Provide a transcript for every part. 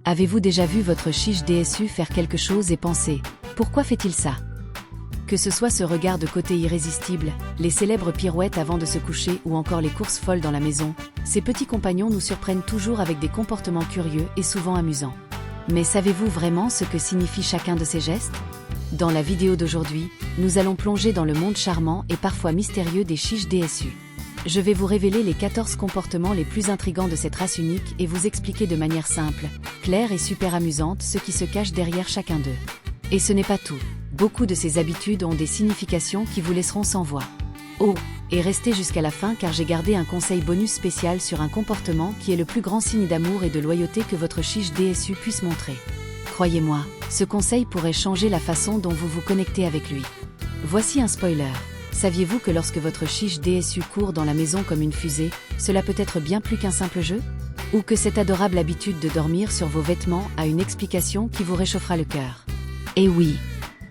Avez-vous déjà vu votre chiche DSU faire quelque chose et penser « Pourquoi fait-il ça ?» Que ce soit ce regard de côté irrésistible, les célèbres pirouettes avant de se coucher ou encore les courses folles dans la maison, ces petits compagnons nous surprennent toujours avec des comportements curieux et souvent amusants. Mais savez-vous vraiment ce que signifie chacun de ces gestes? Dans la vidéo d'aujourd'hui, nous allons plonger dans le monde charmant et parfois mystérieux des chiches DSU. Je vais vous révéler les 14 comportements les plus intrigants de cette race unique et vous expliquer de manière simple, claire et super amusante ce qui se cache derrière chacun d'eux. Et ce n'est pas tout. Beaucoup de ces habitudes ont des significations qui vous laisseront sans voix. Oh, et restez jusqu'à la fin car j'ai gardé un conseil bonus spécial sur un comportement qui est le plus grand signe d'amour et de loyauté que votre chiche DSU puisse montrer. Croyez-moi, ce conseil pourrait changer la façon dont vous vous connectez avec lui. Voici un spoiler. Saviez-vous que lorsque votre chiche DSU court dans la maison comme une fusée, cela peut être bien plus qu'un simple jeu? Ou que cette adorable habitude de dormir sur vos vêtements a une explication qui vous réchauffera le cœur? Et oui,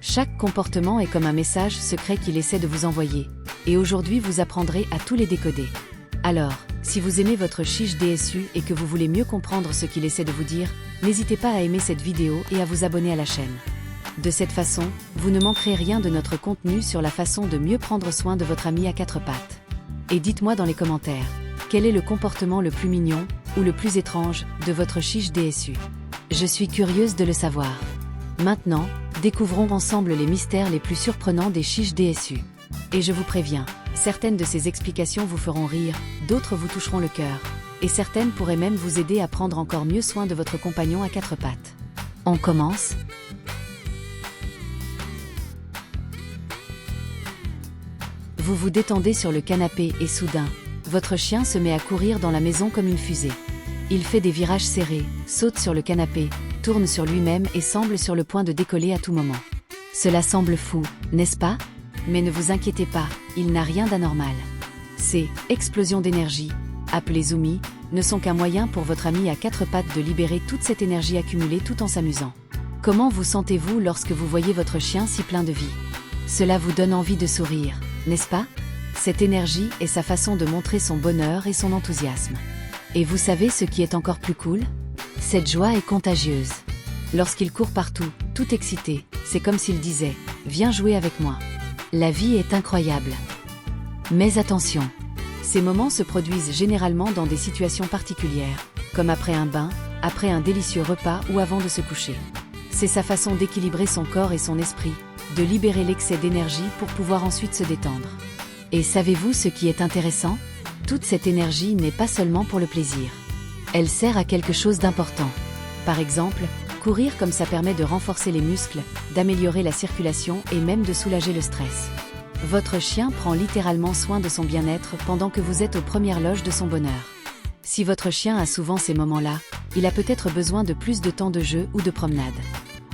chaque comportement est comme un message secret qu'il essaie de vous envoyer. Et aujourd'hui vous apprendrez à tous les décoder. Alors, si vous aimez votre chiche DSU et que vous voulez mieux comprendre ce qu'il essaie de vous dire, n'hésitez pas à aimer cette vidéo et à vous abonner à la chaîne. De cette façon, vous ne manquerez rien de notre contenu sur la façon de mieux prendre soin de votre ami à quatre pattes. Et dites-moi dans les commentaires, quel est le comportement le plus mignon, ou le plus étrange, de votre chiche DSU? Je suis curieuse de le savoir. Maintenant, découvrons ensemble les mystères les plus surprenants des chiches DSU. Et je vous préviens, certaines de ces explications vous feront rire, d'autres vous toucheront le cœur, et certaines pourraient même vous aider à prendre encore mieux soin de votre compagnon à quatre pattes. On commence? Vous vous détendez sur le canapé et soudain, votre chien se met à courir dans la maison comme une fusée. Il fait des virages serrés, saute sur le canapé, tourne sur lui-même et semble sur le point de décoller à tout moment. Cela semble fou, n'est-ce pas? Mais ne vous inquiétez pas, il n'a rien d'anormal. Ces explosions d'énergie, appelées zoomies, ne sont qu'un moyen pour votre ami à quatre pattes de libérer toute cette énergie accumulée tout en s'amusant. Comment vous sentez-vous lorsque vous voyez votre chien si plein de vie? Cela vous donne envie de sourire, n'est-ce pas? Cette énergie est sa façon de montrer son bonheur et son enthousiasme. Et vous savez ce qui est encore plus cool? Cette joie est contagieuse. Lorsqu'il court partout, tout excité, c'est comme s'il disait « Viens jouer avec moi ». La vie est incroyable. Mais attention, ces moments se produisent généralement dans des situations particulières, comme après un bain, après un délicieux repas ou avant de se coucher. C'est sa façon d'équilibrer son corps et son esprit, de libérer l'excès d'énergie pour pouvoir ensuite se détendre. Et savez-vous ce qui est intéressant? Toute cette énergie n'est pas seulement pour le plaisir. Elle sert à quelque chose d'important. Par exemple, courir comme ça permet de renforcer les muscles, d'améliorer la circulation et même de soulager le stress. Votre chien prend littéralement soin de son bien-être pendant que vous êtes aux premières loges de son bonheur. Si votre chien a souvent ces moments-là, il a peut-être besoin de plus de temps de jeu ou de promenade.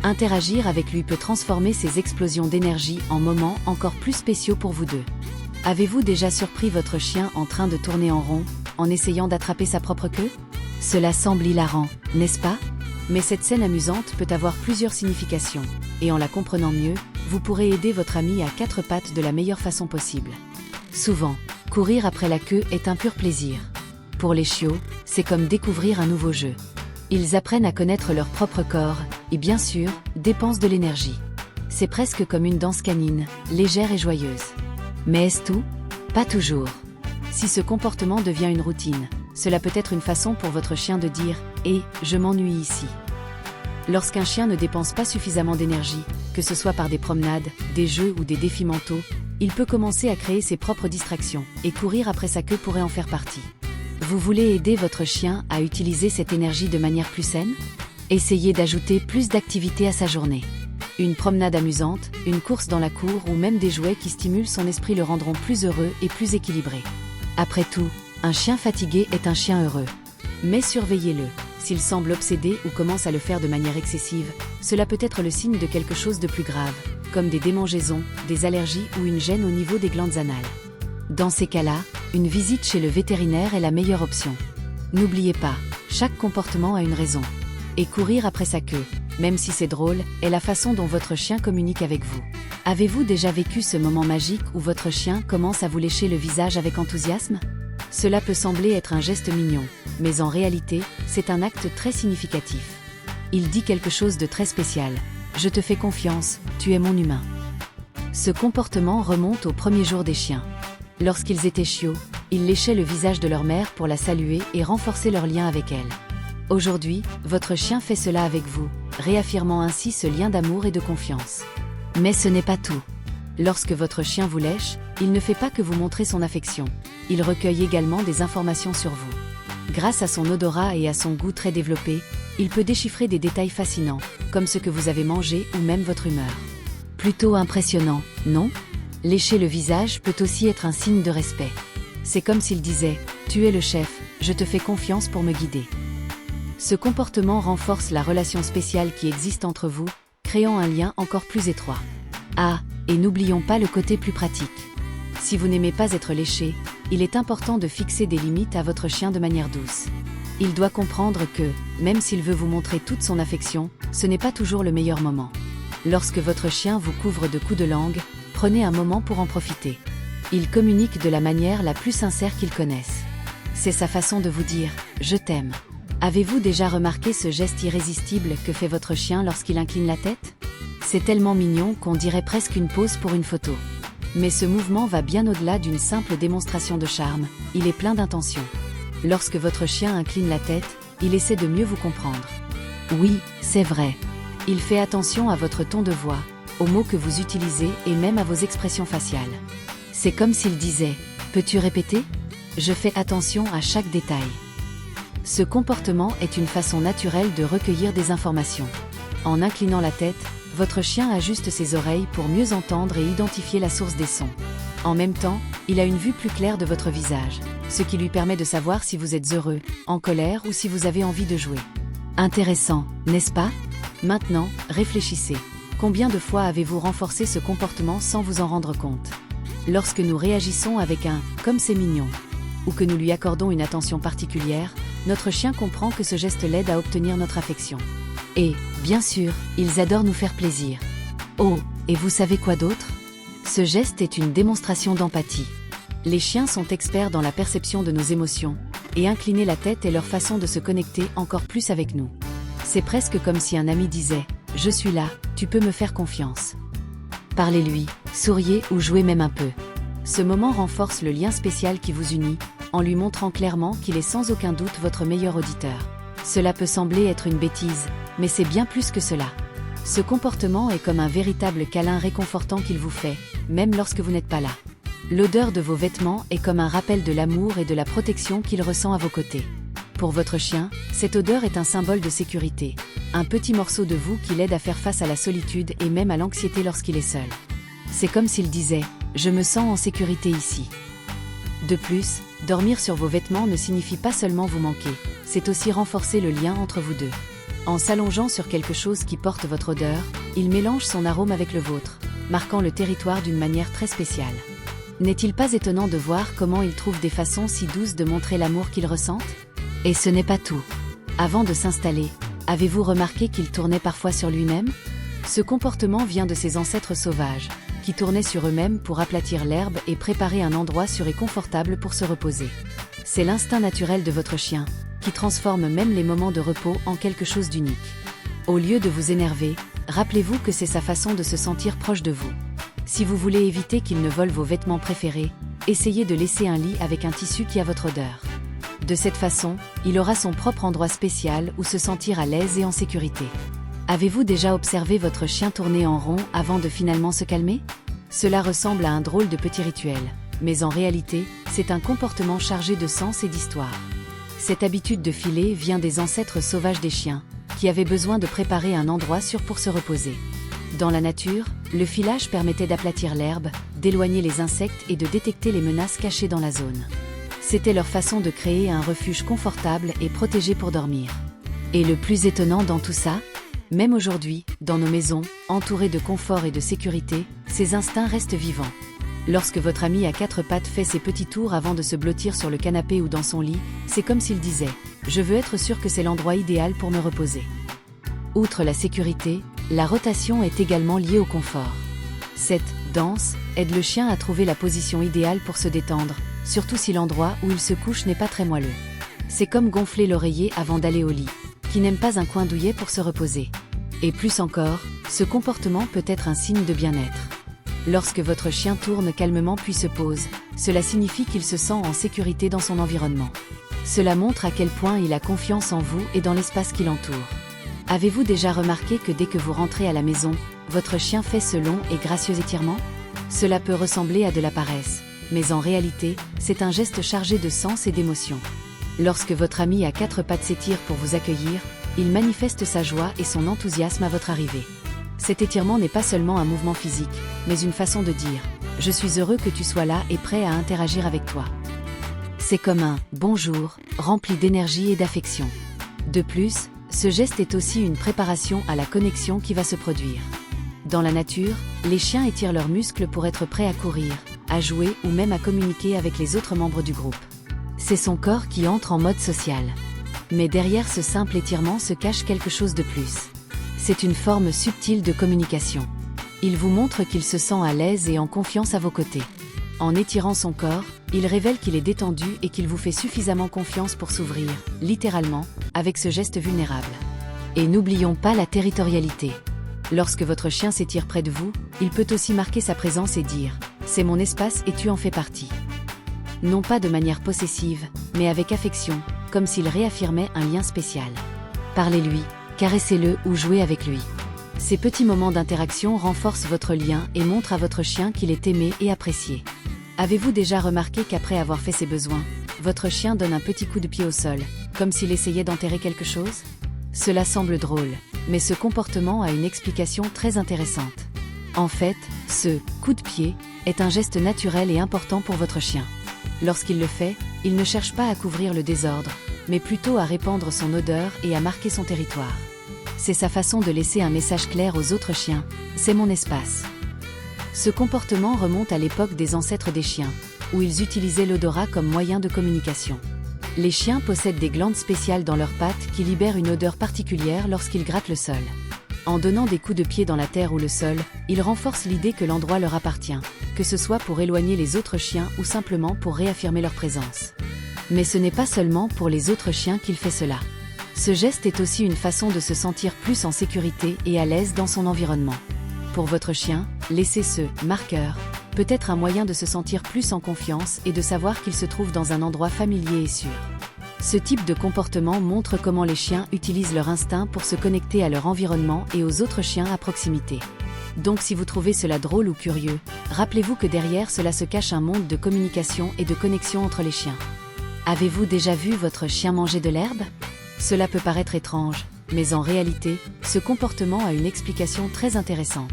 Interagir avec lui peut transformer ces explosions d'énergie en moments encore plus spéciaux pour vous deux. Avez-vous déjà surpris votre chien en train de tourner en rond, en essayant d'attraper sa propre queue? Cela semble hilarant, n'est-ce pas? Mais cette scène amusante peut avoir plusieurs significations, et en la comprenant mieux, vous pourrez aider votre ami à quatre pattes de la meilleure façon possible. Souvent, courir après la queue est un pur plaisir. Pour les chiots, c'est comme découvrir un nouveau jeu. Ils apprennent à connaître leur propre corps, et bien sûr, dépensent de l'énergie. C'est presque comme une danse canine, légère et joyeuse. Mais est-ce tout? Pas toujours. Si ce comportement devient une routine, cela peut être une façon pour votre chien de dire « Eh, je m'ennuie ici ». Lorsqu'un chien ne dépense pas suffisamment d'énergie, que ce soit par des promenades, des jeux ou des défis mentaux, il peut commencer à créer ses propres distractions, et courir après sa queue pourrait en faire partie. Vous voulez aider votre chien à utiliser cette énergie de manière plus saine? Essayez d'ajouter plus d'activité à sa journée. Une promenade amusante, une course dans la cour ou même des jouets qui stimulent son esprit le rendront plus heureux et plus équilibré. Après tout, un chien fatigué est un chien heureux. Mais surveillez-le. S'il semble obsédé ou commence à le faire de manière excessive, cela peut être le signe de quelque chose de plus grave, comme des démangeaisons, des allergies ou une gêne au niveau des glandes anales. Dans ces cas-là, une visite chez le vétérinaire est la meilleure option. N'oubliez pas, chaque comportement a une raison. Et courir après sa queue, même si c'est drôle, est la façon dont votre chien communique avec vous. Avez-vous déjà vécu ce moment magique où votre chien commence à vous lécher le visage avec enthousiasme? Cela peut sembler être un geste mignon, mais en réalité, c'est un acte très significatif. il dit quelque chose de très spécial. Je te fais confiance, tu es mon humain. Ce comportement remonte aux premiers jours des chiens. Lorsqu'ils étaient chiots, ils léchaient le visage de leur mère pour la saluer et renforcer leur lien avec elle. Aujourd'hui, votre chien fait cela avec vous, réaffirmant ainsi ce lien d'amour et de confiance. Mais ce n'est pas tout. Lorsque votre chien vous lèche, il ne fait pas que vous montrer son affection. Il recueille également des informations sur vous. Grâce à son odorat et à son goût très développé, il peut déchiffrer des détails fascinants, comme ce que vous avez mangé ou même votre humeur. Plutôt impressionnant, non? Lécher le visage peut aussi être un signe de respect. C'est comme s'il disait « Tu es le chef, je te fais confiance pour me guider ». Ce comportement renforce la relation spéciale qui existe entre vous, créant un lien encore plus étroit. Ah, et n'oublions pas le côté plus pratique. Si vous n'aimez pas être léché, il est important de fixer des limites à votre chien de manière douce. Il doit comprendre que, même s'il veut vous montrer toute son affection, ce n'est pas toujours le meilleur moment. Lorsque votre chien vous couvre de coups de langue, prenez un moment pour en profiter. Il communique de la manière la plus sincère qu'il connaisse. C'est sa façon de vous dire « Je t'aime ». Avez-vous déjà remarqué ce geste irrésistible que fait votre chien lorsqu'il incline la tête? C'est tellement mignon qu'on dirait presque une pose pour une photo. Mais ce mouvement va bien au-delà d'une simple démonstration de charme, il est plein d'intention. Lorsque votre chien incline la tête, il essaie de mieux vous comprendre. Oui, c'est vrai. Il fait attention à votre ton de voix, aux mots que vous utilisez et même à vos expressions faciales. C'est comme s'il disait « Peux-tu répéter ? Je fais attention à chaque détail ». Ce comportement est une façon naturelle de recueillir des informations. En inclinant la tête, votre chien ajuste ses oreilles pour mieux entendre et identifier la source des sons. En même temps, il a une vue plus claire de votre visage, ce qui lui permet de savoir si vous êtes heureux, en colère ou si vous avez envie de jouer. Intéressant, n'est-ce pas? Maintenant, réfléchissez. Combien de fois avez-vous renforcé ce comportement sans vous en rendre compte? Lorsque nous réagissons avec un « comme c'est mignon » ou que nous lui accordons une attention particulière, notre chien comprend que ce geste l'aide à obtenir notre affection. Et, bien sûr, ils adorent nous faire plaisir. Oh, et vous savez quoi d'autre? Ce geste est une démonstration d'empathie. Les chiens sont experts dans la perception de nos émotions, et incliner la tête est leur façon de se connecter encore plus avec nous. C'est presque comme si un ami disait « Je suis là, tu peux me faire confiance ». Parlez-lui, souriez ou jouez même un peu. Ce moment renforce le lien spécial qui vous unit, en lui montrant clairement qu'il est sans aucun doute votre meilleur auditeur. Cela peut sembler être une bêtise, mais c'est bien plus que cela. Ce comportement est comme un véritable câlin réconfortant qu'il vous fait, même lorsque vous n'êtes pas là. L'odeur de vos vêtements est comme un rappel de l'amour et de la protection qu'il ressent à vos côtés. Pour votre chien, cette odeur est un symbole de sécurité, un petit morceau de vous qui l'aide à faire face à la solitude et même à l'anxiété lorsqu'il est seul. C'est comme s'il disait « Je me sens en sécurité ici ». De plus, dormir sur vos vêtements ne signifie pas seulement vous manquer, c'est aussi renforcer le lien entre vous deux. En s'allongeant sur quelque chose qui porte votre odeur, il mélange son arôme avec le vôtre, marquant le territoire d'une manière très spéciale. N'est-il pas étonnant de voir comment il trouve des façons si douces de montrer l'amour qu'il ressente? Et ce n'est pas tout. Avant de s'installer, avez-vous remarqué qu'il tournait parfois sur lui-même? Ce comportement vient de ses ancêtres sauvages, qui tournaient sur eux-mêmes pour aplatir l'herbe et préparer un endroit sûr et confortable pour se reposer. C'est l'instinct naturel de votre chien, qui transforme même les moments de repos en quelque chose d'unique. Au lieu de vous énerver, rappelez-vous que c'est sa façon de se sentir proche de vous. Si vous voulez éviter qu'il ne vole vos vêtements préférés, essayez de laisser un lit avec un tissu qui a votre odeur. De cette façon, il aura son propre endroit spécial où se sentir à l'aise et en sécurité. Avez-vous déjà observé votre chien tourner en rond avant de finalement se calmer? Cela ressemble à un drôle de petit rituel, mais en réalité, c'est un comportement chargé de sens et d'histoire. Cette habitude de filer vient des ancêtres sauvages des chiens, qui avaient besoin de préparer un endroit sûr pour se reposer. Dans la nature, le filage permettait d'aplatir l'herbe, d'éloigner les insectes et de détecter les menaces cachées dans la zone. C'était leur façon de créer un refuge confortable et protégé pour dormir. Et le plus étonnant dans tout ça, même aujourd'hui, dans nos maisons, entourées de confort et de sécurité, ces instincts restent vivants. Lorsque votre ami à quatre pattes fait ses petits tours avant de se blottir sur le canapé ou dans son lit, c'est comme s'il disait « Je veux être sûr que c'est l'endroit idéal pour me reposer ». Outre la sécurité, la rotation est également liée au confort. Cette danse aide le chien à trouver la position idéale pour se détendre, surtout si l'endroit où il se couche n'est pas très moelleux. C'est comme gonfler l'oreiller avant d'aller au lit. qui n'aime pas un coin douillet pour se reposer. Et plus encore, ce comportement peut être un signe de bien-être. Lorsque votre chien tourne calmement puis se pose, cela signifie qu'il se sent en sécurité dans son environnement. Cela montre à quel point il a confiance en vous et dans l'espace qui l'entoure. Avez-vous déjà remarqué que dès que vous rentrez à la maison, votre chien fait ce long et gracieux étirement? Cela peut ressembler à de la paresse, mais en réalité, c'est un geste chargé de sens et d'émotion. Lorsque votre ami à quatre pattes s'étire pour vous accueillir, il manifeste sa joie et son enthousiasme à votre arrivée. Cet étirement n'est pas seulement un mouvement physique, mais une façon de dire « Je suis heureux que tu sois là et prêt à interagir avec toi ». C'est comme un « bonjour » rempli d'énergie et d'affection. De plus, ce geste est aussi une préparation à la connexion qui va se produire. Dans la nature, les chiens étirent leurs muscles pour être prêts à courir, à jouer ou même à communiquer avec les autres membres du groupe. C'est son corps qui entre en mode social. Mais derrière ce simple étirement se cache quelque chose de plus. C'est une forme subtile de communication. Il vous montre qu'il se sent à l'aise et en confiance à vos côtés. En étirant son corps, il révèle qu'il est détendu et qu'il vous fait suffisamment confiance pour s'ouvrir, littéralement, avec ce geste vulnérable. Et n'oublions pas la territorialité. Lorsque votre chien s'étire près de vous, il peut aussi marquer sa présence et dire « C'est mon espace et tu en fais partie ». Non pas de manière possessive, mais avec affection, comme s'il réaffirmait un lien spécial. Parlez-lui, caressez-le ou jouez avec lui. Ces petits moments d'interaction renforcent votre lien et montrent à votre chien qu'il est aimé et apprécié. Avez-vous déjà remarqué qu'après avoir fait ses besoins, votre chien donne un petit coup de pied au sol, comme s'il essayait d'enterrer quelque chose? Cela semble drôle, mais ce comportement a une explication très intéressante. En fait, ce « coup de pied » est un geste naturel et important pour votre chien. Lorsqu'il le fait, il ne cherche pas à couvrir le désordre, mais plutôt à répandre son odeur et à marquer son territoire. C'est sa façon de laisser un message clair aux autres chiens, c'est mon espace. Ce comportement remonte à l'époque des ancêtres des chiens, où ils utilisaient l'odorat comme moyen de communication. Les chiens possèdent des glandes spéciales dans leurs pattes qui libèrent une odeur particulière lorsqu'ils grattent le sol. En donnant des coups de pied dans la terre ou le sol, ils renforcent l'idée que l'endroit leur appartient, que ce soit pour éloigner les autres chiens ou simplement pour réaffirmer leur présence. Mais ce n'est pas seulement pour les autres chiens qu'il fait cela. Ce geste est aussi une façon de se sentir plus en sécurité et à l'aise dans son environnement. Pour votre chien, laisser ce « marqueur » peut être un moyen de se sentir plus en confiance et de savoir qu'il se trouve dans un endroit familier et sûr. Ce type de comportement montre comment les chiens utilisent leur instinct pour se connecter à leur environnement et aux autres chiens à proximité. Donc si vous trouvez cela drôle ou curieux, rappelez-vous que derrière cela se cache un monde de communication et de connexion entre les chiens. Avez-vous déjà vu votre chien manger de l'herbe? Cela peut paraître étrange, mais en réalité, ce comportement a une explication très intéressante.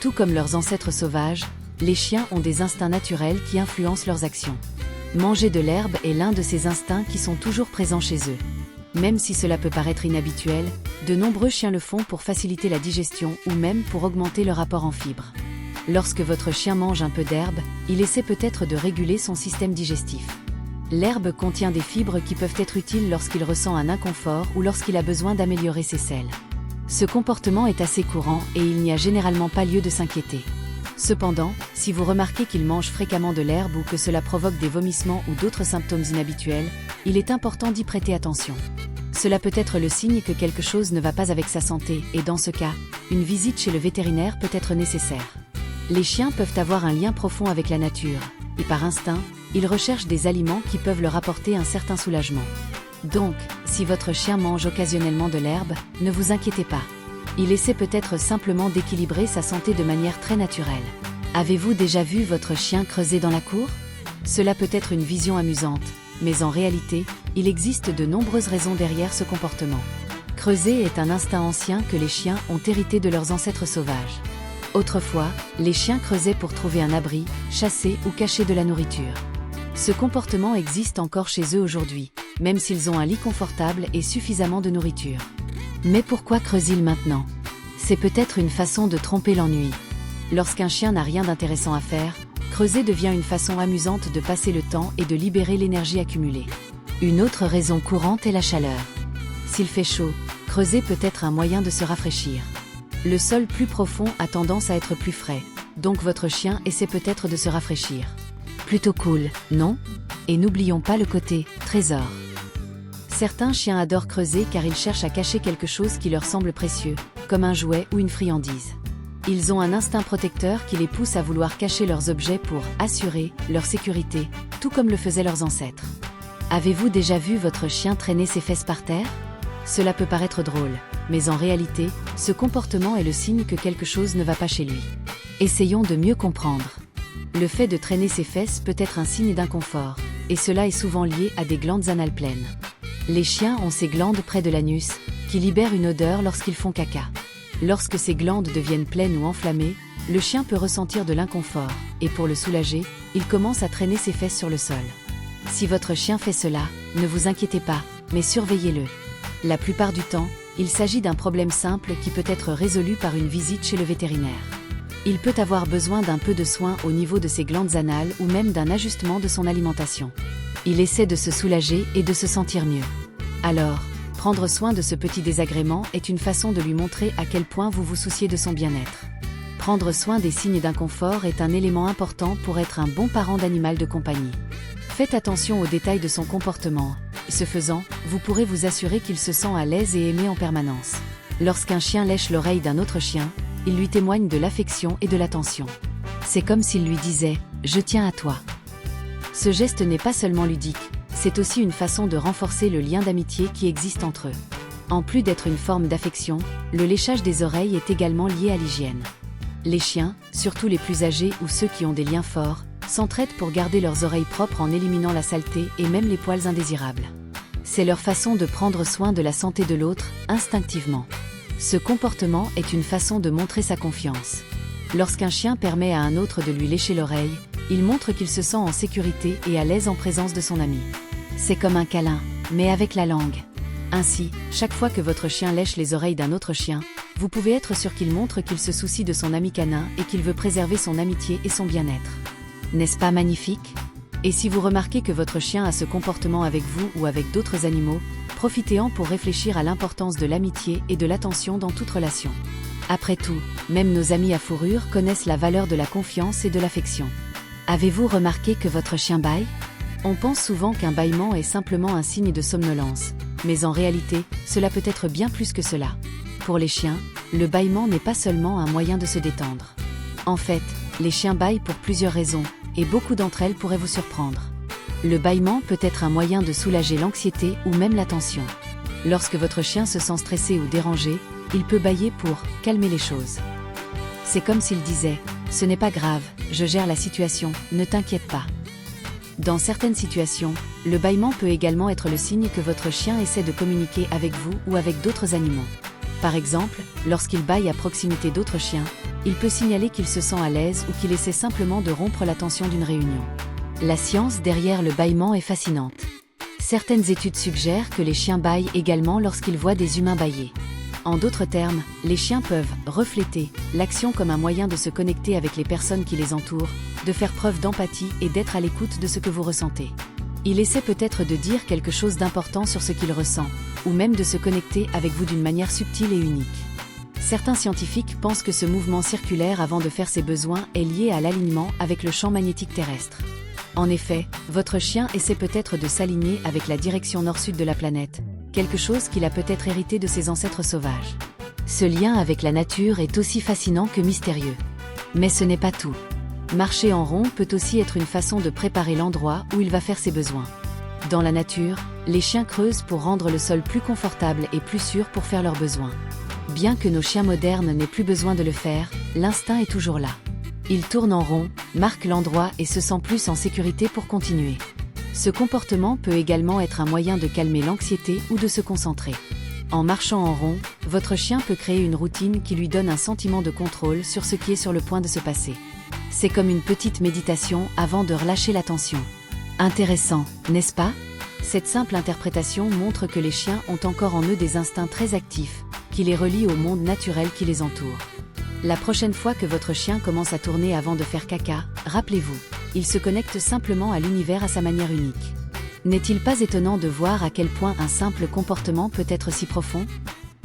Tout comme leurs ancêtres sauvages, les chiens ont des instincts naturels qui influencent leurs actions. Manger de l'herbe est l'un de ces instincts qui sont toujours présents chez eux. Même si cela peut paraître inhabituel, de nombreux chiens le font pour faciliter la digestion ou même pour augmenter leur apport en fibres. Lorsque votre chien mange un peu d'herbe, il essaie peut-être de réguler son système digestif. L'herbe contient des fibres qui peuvent être utiles lorsqu'il ressent un inconfort ou lorsqu'il a besoin d'améliorer ses selles. Ce comportement est assez courant et il n'y a généralement pas lieu de s'inquiéter. Cependant, si vous remarquez qu'il mange fréquemment de l'herbe ou que cela provoque des vomissements ou d'autres symptômes inhabituels, il est important d'y prêter attention. Cela peut être le signe que quelque chose ne va pas avec sa santé et dans ce cas, une visite chez le vétérinaire peut être nécessaire. Les chiens peuvent avoir un lien profond avec la nature, et par instinct, ils recherchent des aliments qui peuvent leur apporter un certain soulagement. Donc, si votre chien mange occasionnellement de l'herbe, ne vous inquiétez pas. Il essaie peut-être simplement d'équilibrer sa santé de manière très naturelle. Avez-vous déjà vu votre chien creuser dans la cour? Cela peut être une vision amusante, mais en réalité, il existe de nombreuses raisons derrière ce comportement. Creuser est un instinct ancien que les chiens ont hérité de leurs ancêtres sauvages. Autrefois, les chiens creusaient pour trouver un abri, chasser ou cacher de la nourriture. Ce comportement existe encore chez eux aujourd'hui, même s'ils ont un lit confortable et suffisamment de nourriture. Mais pourquoi creusent-ils maintenant? C'est peut-être une façon de tromper l'ennui. Lorsqu'un chien n'a rien d'intéressant à faire, creuser devient une façon amusante de passer le temps et de libérer l'énergie accumulée. Une autre raison courante est la chaleur. S'il fait chaud, creuser peut être un moyen de se rafraîchir. Le sol plus profond a tendance à être plus frais, donc votre chien essaie peut-être de se rafraîchir. Plutôt cool, non? Et n'oublions pas le côté « trésor ». Certains chiens adorent creuser car ils cherchent à cacher quelque chose qui leur semble précieux, comme un jouet ou une friandise. Ils ont un instinct protecteur qui les pousse à vouloir cacher leurs objets pour assurer leur sécurité, tout comme le faisaient leurs ancêtres. Avez-vous déjà vu votre chien traîner ses fesses par terre? Cela peut paraître drôle, mais en réalité, ce comportement est le signe que quelque chose ne va pas chez lui. Essayons de mieux comprendre. Le fait de traîner ses fesses peut être un signe d'inconfort, et cela est souvent lié à des glandes anales pleines. Les chiens ont ces glandes près de l'anus, qui libèrent une odeur lorsqu'ils font caca. Lorsque ces glandes deviennent pleines ou enflammées, le chien peut ressentir de l'inconfort, et pour le soulager, il commence à traîner ses fesses sur le sol. Si votre chien fait cela, ne vous inquiétez pas, mais surveillez-le. La plupart du temps, il s'agit d'un problème simple qui peut être résolu par une visite chez le vétérinaire. Il peut avoir besoin d'un peu de soin au niveau de ses glandes anales ou même d'un ajustement de son alimentation. Il essaie de se soulager et de se sentir mieux. Alors, prendre soin de ce petit désagrément est une façon de lui montrer à quel point vous vous souciez de son bien-être. Prendre soin des signes d'inconfort est un élément important pour être un bon parent d'animal de compagnie. Faites attention aux détails de son comportement. Ce faisant, vous pourrez vous assurer qu'il se sent à l'aise et aimé en permanence. Lorsqu'un chien lèche l'oreille d'un autre chien, il lui témoigne de l'affection et de l'attention. C'est comme s'il lui disait « Je tiens à toi ». Ce geste n'est pas seulement ludique, c'est aussi une façon de renforcer le lien d'amitié qui existe entre eux. En plus d'être une forme d'affection, le léchage des oreilles est également lié à l'hygiène. Les chiens, surtout les plus âgés ou ceux qui ont des liens forts, s'entraident pour garder leurs oreilles propres en éliminant la saleté et même les poils indésirables. C'est leur façon de prendre soin de la santé de l'autre, instinctivement. Ce comportement est une façon de montrer sa confiance. Lorsqu'un chien permet à un autre de lui lécher l'oreille, il montre qu'il se sent en sécurité et à l'aise en présence de son ami. C'est comme un câlin, mais avec la langue. Ainsi, chaque fois que votre chien lèche les oreilles d'un autre chien, vous pouvez être sûr qu'il montre qu'il se soucie de son ami canin et qu'il veut préserver son amitié et son bien-être. N'est-ce pas magnifique? Et si vous remarquez que votre chien a ce comportement avec vous ou avec d'autres animaux, profitez-en pour réfléchir à l'importance de l'amitié et de l'attention dans toute relation. Après tout, même nos amis à fourrure connaissent la valeur de la confiance et de l'affection. Avez-vous remarqué que votre chien bâille? On pense souvent qu'un bâillement est simplement un signe de somnolence, mais en réalité, cela peut être bien plus que cela. Pour les chiens, le bâillement n'est pas seulement un moyen de se détendre. En fait, les chiens bâillent pour plusieurs raisons, et beaucoup d'entre elles pourraient vous surprendre. Le bâillement peut être un moyen de soulager l'anxiété ou même la tension. Lorsque votre chien se sent stressé ou dérangé, il peut bâiller pour calmer les choses. C'est comme s'il disait « Ce n'est pas grave, je gère la situation, ne t'inquiète pas ». Dans certaines situations, le bâillement peut également être le signe que votre chien essaie de communiquer avec vous ou avec d'autres animaux. Par exemple, lorsqu'il bâille à proximité d'autres chiens, il peut signaler qu'il se sent à l'aise ou qu'il essaie simplement de rompre la tension d'une réunion. La science derrière le bâillement est fascinante. Certaines études suggèrent que les chiens bâillent également lorsqu'ils voient des humains bâiller. En d'autres termes, les chiens peuvent refléter l'action comme un moyen de se connecter avec les personnes qui les entourent, de faire preuve d'empathie et d'être à l'écoute de ce que vous ressentez. Il essaie peut-être de dire quelque chose d'important sur ce qu'il ressent, ou même de se connecter avec vous d'une manière subtile et unique. Certains scientifiques pensent que ce mouvement circulaire avant de faire ses besoins est lié à l'alignement avec le champ magnétique terrestre. En effet, votre chien essaie peut-être de s'aligner avec la direction nord-sud de la planète, quelque chose qu'il a peut-être hérité de ses ancêtres sauvages. Ce lien avec la nature est aussi fascinant que mystérieux. Mais ce n'est pas tout. Marcher en rond peut aussi être une façon de préparer l'endroit où il va faire ses besoins. Dans la nature, les chiens creusent pour rendre le sol plus confortable et plus sûr pour faire leurs besoins. Bien que nos chiens modernes n'aient plus besoin de le faire, l'instinct est toujours là. Ils tournent en rond, marquent l'endroit et se sentent plus en sécurité pour continuer. Ce comportement peut également être un moyen de calmer l'anxiété ou de se concentrer. En marchant en rond, votre chien peut créer une routine qui lui donne un sentiment de contrôle sur ce qui est sur le point de se passer. C'est comme une petite méditation avant de relâcher la tension. Intéressant, n'est-ce pas? Cette simple interprétation montre que les chiens ont encore en eux des instincts très actifs, qui les relient au monde naturel qui les entoure. La prochaine fois que votre chien commence à tourner avant de faire caca, rappelez-vous, il se connecte simplement à l'univers à sa manière unique. N'est-il pas étonnant de voir à quel point un simple comportement peut être si profond?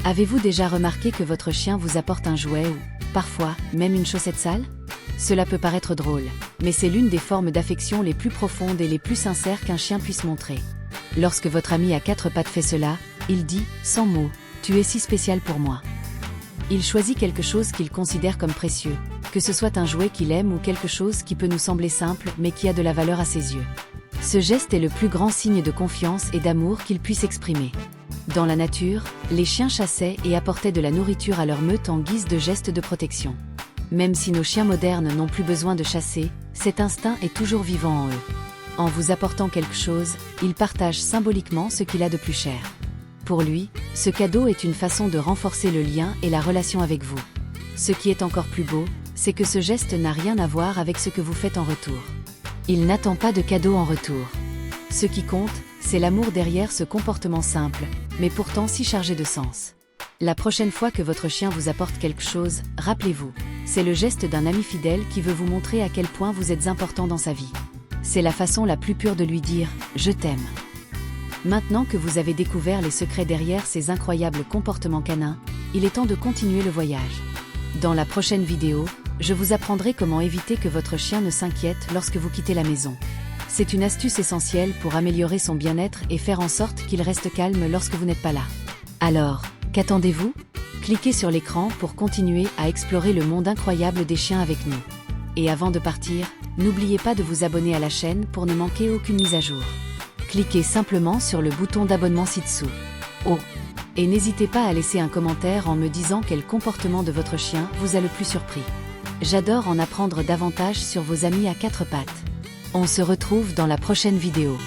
Avez-vous déjà remarqué que votre chien vous apporte un jouet ou, parfois, même une chaussette sale? Cela peut paraître drôle, mais c'est l'une des formes d'affection les plus profondes et les plus sincères qu'un chien puisse montrer. Lorsque votre ami à quatre pattes fait cela, il dit, sans mots, tu es si spécial pour moi. Il choisit quelque chose qu'il considère comme précieux, que ce soit un jouet qu'il aime ou quelque chose qui peut nous sembler simple mais qui a de la valeur à ses yeux. Ce geste est le plus grand signe de confiance et d'amour qu'il puisse exprimer. Dans la nature, les chiens chassaient et apportaient de la nourriture à leur meute en guise de geste de protection. Même si nos chiens modernes n'ont plus besoin de chasser, cet instinct est toujours vivant en eux. En vous apportant quelque chose, il partage symboliquement ce qu'il a de plus cher. Pour lui, ce cadeau est une façon de renforcer le lien et la relation avec vous. Ce qui est encore plus beau, c'est que ce geste n'a rien à voir avec ce que vous faites en retour. Il n'attend pas de cadeau en retour. Ce qui compte, c'est l'amour derrière ce comportement simple, mais pourtant si chargé de sens. La prochaine fois que votre chien vous apporte quelque chose, rappelez-vous, c'est le geste d'un ami fidèle qui veut vous montrer à quel point vous êtes important dans sa vie. C'est la façon la plus pure de lui dire « Je t'aime ». Maintenant que vous avez découvert les secrets derrière ces incroyables comportements canins, il est temps de continuer le voyage. Dans la prochaine vidéo, je vous apprendrai comment éviter que votre chien ne s'inquiète lorsque vous quittez la maison. C'est une astuce essentielle pour améliorer son bien-être et faire en sorte qu'il reste calme lorsque vous n'êtes pas là. Alors, qu'attendez-vous? Cliquez sur l'écran pour continuer à explorer le monde incroyable des chiens avec nous. Et avant de partir, n'oubliez pas de vous abonner à la chaîne pour ne manquer aucune mise à jour. Cliquez simplement sur le bouton d'abonnement ci-dessous. Oh! Et n'hésitez pas à laisser un commentaire en me disant quel comportement de votre chien vous a le plus surpris. J'adore en apprendre davantage sur vos amis à quatre pattes. On se retrouve dans la prochaine vidéo.